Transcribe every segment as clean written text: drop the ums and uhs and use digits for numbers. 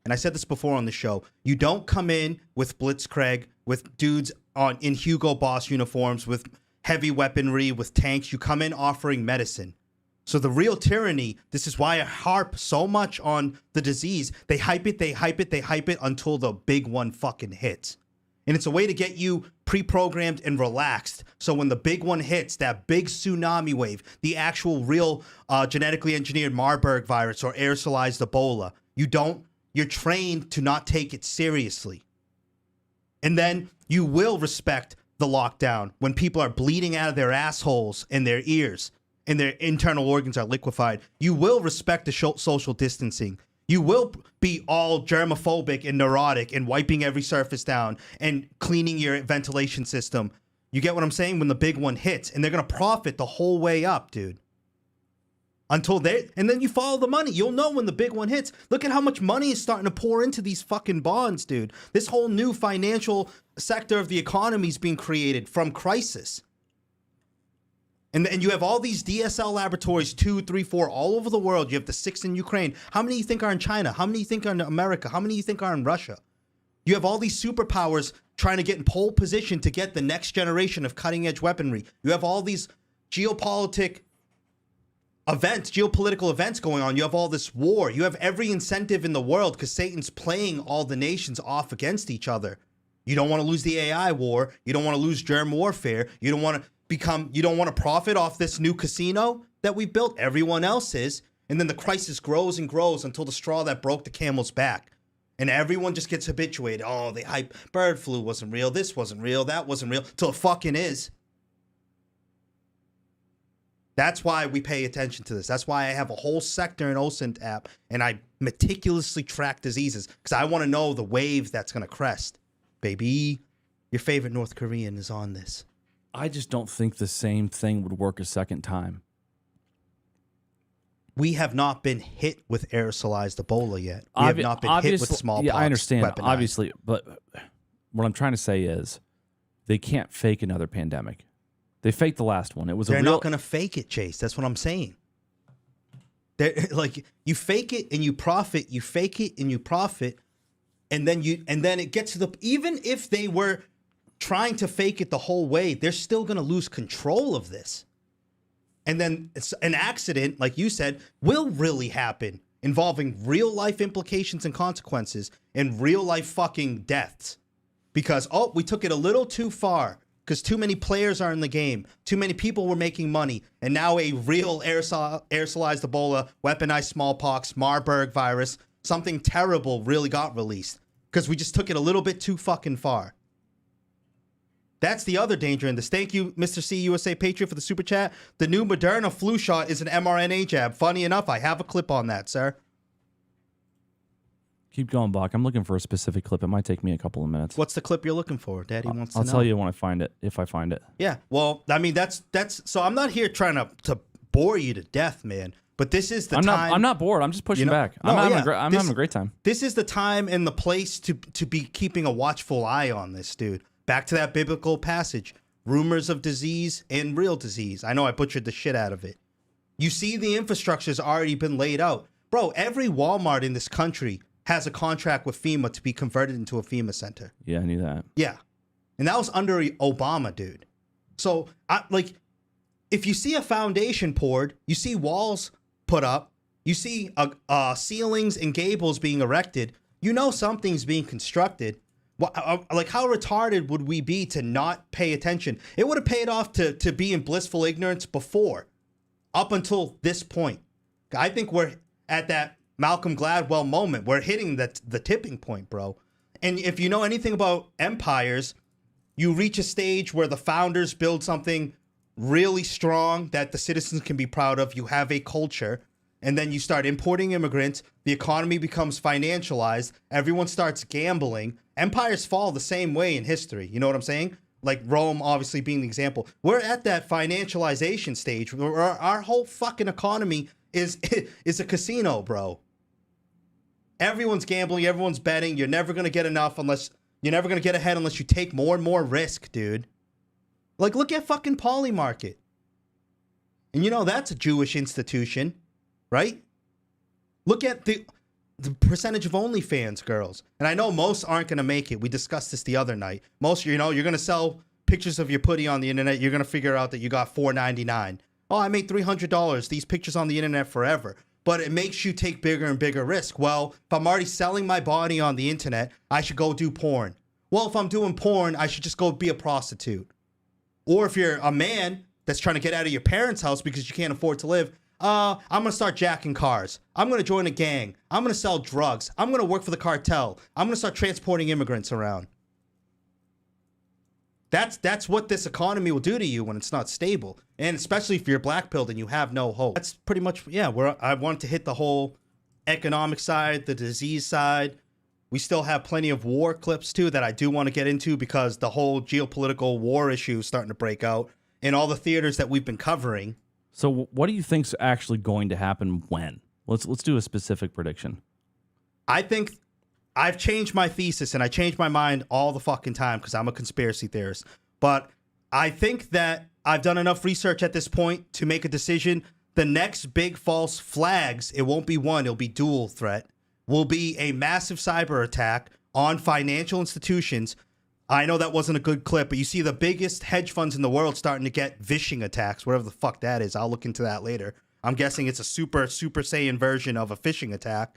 and I said this before on the show, you don't come in with Blitzkrieg, with dudes in Hugo Boss uniforms, with heavy weaponry, with tanks. You come in offering medicine. So the real tyranny, this is why I harp so much on the disease. They hype it, they hype it, they hype it until the big one fucking hits. And it's a way to get you pre-programmed and relaxed. So when the big one hits, that big tsunami wave, the actual real genetically engineered Marburg virus or aerosolized Ebola, you're trained to not take it seriously. And then you will respect the lockdown when people are bleeding out of their assholes and their ears and their internal organs are liquefied. You will respect the social distancing. You will be all germophobic and neurotic and wiping every surface down and cleaning your ventilation system. You get what I'm saying? When the big one hits, and they're going to profit the whole way up, dude. And then you follow the money. You'll know when the big one hits. Look at how much money is starting to pour into these fucking bonds, dude. This whole new financial sector of the economy is being created from crisis. And you have all these DSL laboratories, 2, 3, 4, all over the world. You have the 6 in Ukraine. How many do you think are in China? How many do you think are in America? How many do you think are in Russia? You have all these superpowers trying to get in pole position to get the next generation of cutting-edge weaponry. You have all these geopolitical events going on. You have all this war. You have every incentive in the world because Satan's playing all the nations off against each other. You don't want to lose the AI war. You don't want to lose germ warfare. You don't want to profit off this new casino that we built. Everyone else is. And then the crisis grows and grows until the straw that broke the camel's back. And everyone just gets habituated. Oh, they hype. Bird flu wasn't real. This wasn't real. That wasn't real. Till it fucking is. That's why we pay attention to this. That's why I have a whole sector in OSINT app, and I meticulously track diseases because I want to know the wave that's going to crest. Baby, your favorite North Korean is on this. I just don't think the same thing would work a second time. We have not been hit with aerosolized Ebola yet. We have not been hit with smallpox. Yeah, I understand, weaponized. obviously. But what I'm trying to say is they can't fake another pandemic. They faked the last one. They're not going to fake it, Chase. That's what I'm saying. Like, you fake it and you profit. You fake it and you profit. And then it gets to even if they were trying to fake it the whole way, they're still going to lose control of this. And then an accident, like you said, will really happen involving real life implications and consequences and real life fucking deaths. Because, we took it a little too far because too many players are in the game. Too many people were making money. And now a real aerosolized Ebola, weaponized smallpox, Marburg virus, something terrible really got released because we just took it a little bit too fucking far. That's the other danger in this. Thank you, Mr. C USA Patriot, for the super chat. The new Moderna flu shot is an mRNA jab. Funny enough, I have a clip on that, sir. Keep going, Bach. I'm looking for a specific clip. It might take me a couple of minutes. What's the clip you're looking for? Daddy wants to know. I'll tell you when I find it, if I find it. Yeah, well, I mean, that's so I'm not here trying to bore you to death, man. But this is the time. I'm not bored. I'm just pushing back. I'm having a great time. This is the time and the place to be keeping a watchful eye on this, dude. Back to that biblical passage. Rumors of disease and real disease. I know I butchered the shit out of it. You see the infrastructure's already been laid out. Bro, every Walmart in this country has a contract with FEMA to be converted into a FEMA center. Yeah, I knew that. Yeah. And that was under Obama, dude. So, if you see a foundation poured, you see walls put up, you see ceilings and gables being erected, you know something's being constructed. Like, how retarded would we be to not pay attention? It would have paid off to be in blissful ignorance before, up until this point. I think we're at that Malcolm Gladwell moment. We're hitting the tipping point, bro. And if you know anything about empires, you reach a stage where the founders build something really strong that the citizens can be proud of. You have a culture, and then you start importing immigrants. The economy becomes financialized. Everyone starts gambling. Empires fall the same way in history. You know what I'm saying? Like Rome, obviously being the example. We're at that financialization stage where our whole fucking economy is a casino, bro. Everyone's gambling. Everyone's betting. You're never gonna get enough you're never gonna get ahead unless you take more and more risk, dude. Like, look at fucking Polymarket. And you know that's a Jewish institution, right? Look at the percentage of OnlyFans girls. And I know most aren't going to make it. We discussed this the other night. Most, you're going to sell pictures of your putty on the internet. You're going to figure out that you got $4.99. Oh, I made $300. These pictures on the internet forever. But it makes you take bigger and bigger risk. Well, if I'm already selling my body on the internet, I should go do porn. Well, if I'm doing porn, I should just go be a prostitute. Or if you're a man that's trying to get out of your parents' house because you can't afford to live, I'm going to start jacking cars. I'm going to join a gang. I'm going to sell drugs. I'm going to work for the cartel. I'm going to start transporting immigrants around. That's what this economy will do to you when it's not stable. And especially if you're black-pilled and you have no hope. That's pretty much, where I wanted to hit the whole economic side, the disease side. We still have plenty of war clips, too, that I do want to get into because the whole geopolitical war issue is starting to break out in all the theaters that we've been covering. So what do you think's actually going to happen when? Let's do a specific prediction. I think I've changed my thesis, and I change my mind all the fucking time because I'm a conspiracy theorist. But I think that I've done enough research at this point to make a decision. The next big false flags, it won't be one, it'll be dual threat, will be a massive cyber attack on financial institutions. I know that wasn't a good clip, but you see the biggest hedge funds in the world starting to get phishing attacks, whatever the fuck that is. I'll look into that later. I'm guessing it's a super Saiyan version of a phishing attack.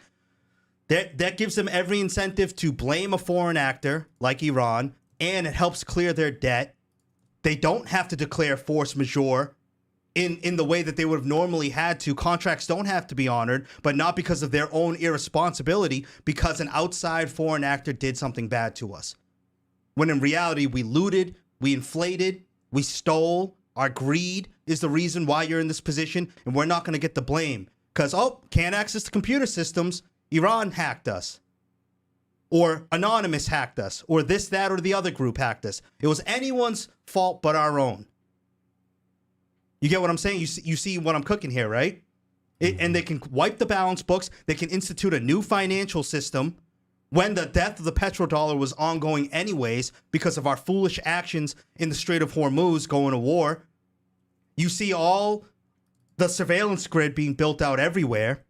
That gives them every incentive to blame a foreign actor like Iran, and it helps clear their debt. They don't have to declare force majeure in the way that they would have normally had to. Contracts don't have to be honored, but not because of their own irresponsibility, because an outside foreign actor did something bad to us. When in reality, we looted, we inflated, we stole. Our greed is the reason why you're in this position, and we're not going to get the blame. Because, can't access the computer systems. Iran hacked us. Or Anonymous hacked us. Or this, that, or the other group hacked us. It was anyone's fault but our own. You get what I'm saying? You see what I'm cooking here, right? And they can wipe the balance books. They can institute a new financial system when the death of the petrodollar was ongoing anyways because of our foolish actions in the Strait of Hormuz going to war. You see all the surveillance grid being built out everywhere.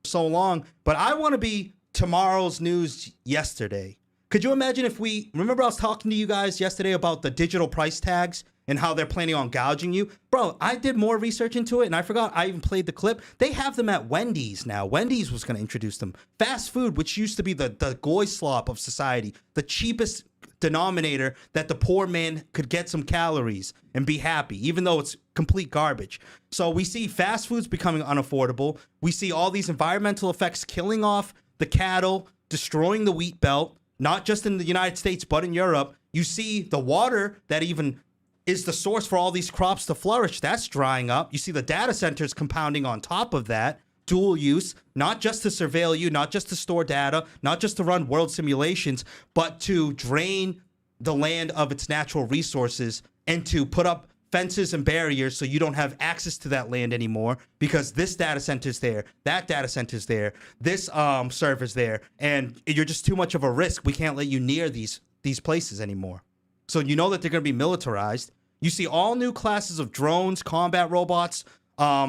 So long, but I want to be tomorrow's news yesterday. Could you imagine if remember I was talking to you guys yesterday about the digital price tags and how they're planning on gouging you? Bro, I did more research into it and I forgot I even played the clip. They have them at Wendy's now. Wendy's was going to introduce them. Fast food, which used to be the goy slop of society, the cheapest denominator that the poor man could get some calories and be happy, even though it's complete garbage. So we see fast foods becoming unaffordable. We see all these environmental effects killing off the cattle, destroying the wheat belt, not just in the United States, but in Europe. You see the water that even is the source for all these crops to flourish. That's drying up. You see the data centers compounding on top of that. Dual use, not just to surveil you, not just to store data, not just to run world simulations, but to drain the land of its natural resources and to put up fences and barriers so you don't have access to that land anymore because this data center's there, that data center's there, this server's there, and you're just too much of a risk. We can't let you near these places anymore. So you know that they're going to be militarized. You see all new classes of drones, combat robots,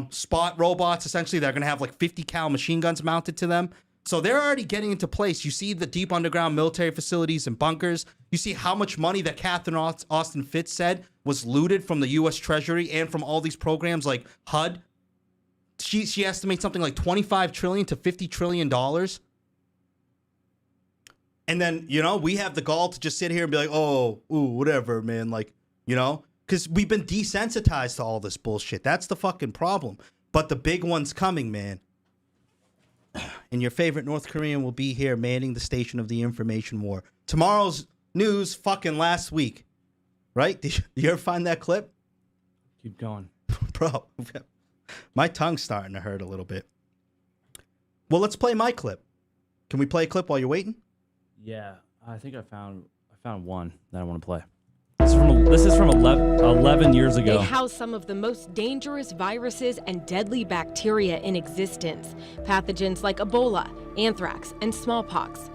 spot robots, essentially. They're going to have like 50 cal machine guns mounted to them. So they're already getting into place. You see the deep underground military facilities and bunkers. You see how much money that Catherine Austin Fitts said was looted from the US Treasury and from all these programs like HUD. She estimates something like $25 trillion to $50 trillion. And then, we have the gall to just sit here and be like, whatever, man. Like, because we've been desensitized to all this bullshit. That's the fucking problem. But the big one's coming, man. And your favorite North Korean will be here manning the station of the information war. Tomorrow's news fucking last week. Right? Did you ever find that clip? Keep going. Bro, my tongue's starting to hurt a little bit. Well, let's play my clip. Can we play a clip while you're waiting? Yeah, I think I found one that I want to play. This is from 11 years ago. They house some of the most dangerous viruses and deadly bacteria in existence. Pathogens like Ebola, anthrax, and smallpox.